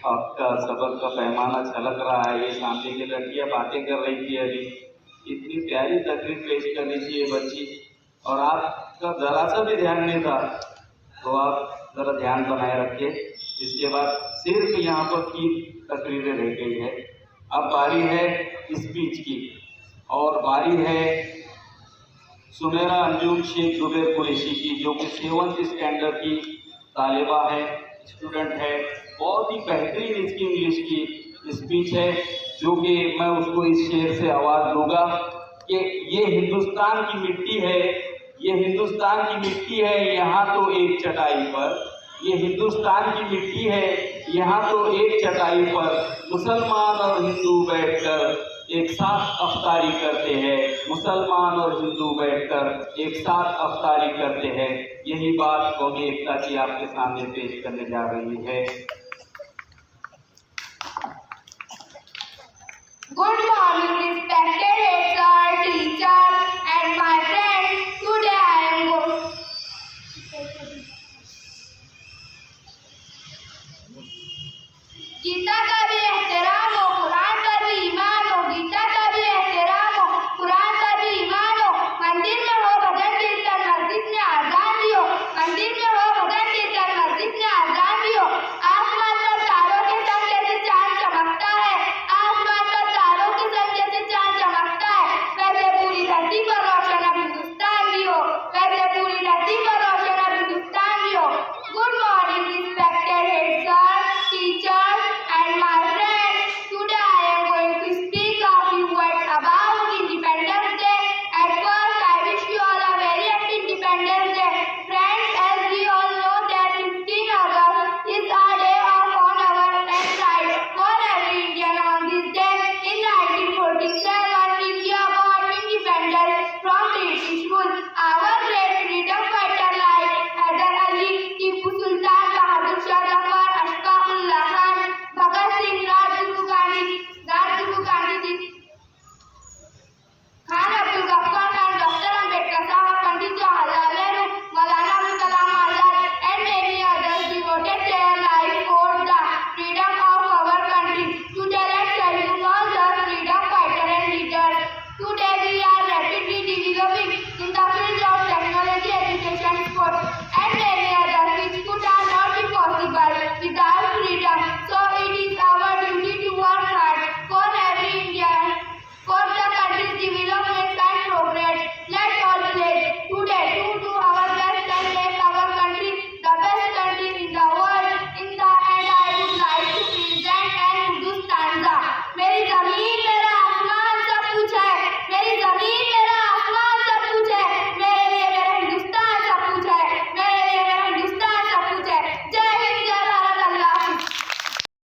आपका सबर का पैमाना छलक रहा है। ये सामने की लड़कियां बातें कर रही थी अभी, इतनी प्यारी तकरीर पेश कर रही थी ये बच्ची, और आपका जरा सा भी ध्यान नहीं था। तो आप जरा ध्यान बनाए रखिए। इसके बाद सिर्फ यहाँ पर 3 तकरीरें रह गई है। अब बारी है स्पीच की, और बारी है सुमेरा अंजुम शेख जुबैर कुरैशी की, जो कि 7th स्टैंडर्ड की तालिबा है, स्टूडेंट है। बहुत ही बेहतरीन इसकी इंग्लिश की स्पीच है, जो कि मैं उसको इस शेर से आवाज़ दूंगा कि ये हिंदुस्तान की मिट्टी है, ये हिंदुस्तान की मिट्टी है, यहाँ तो एक चटाई पर, ये हिंदुस्तान की मिट्टी है, यहाँ तो एक चटाई पर मुसलमान और हिंदू बैठकर एक साथ अफ्तारी करते हैं, मुसलमान और हिंदू बैठकर एक साथ अफ्तारी करते हैं। यही बात कौमी एकता की आपके सामने पेश करने जा रही है। Good morning, respected heads, our teachers, and my friends. Today I am going. Gita का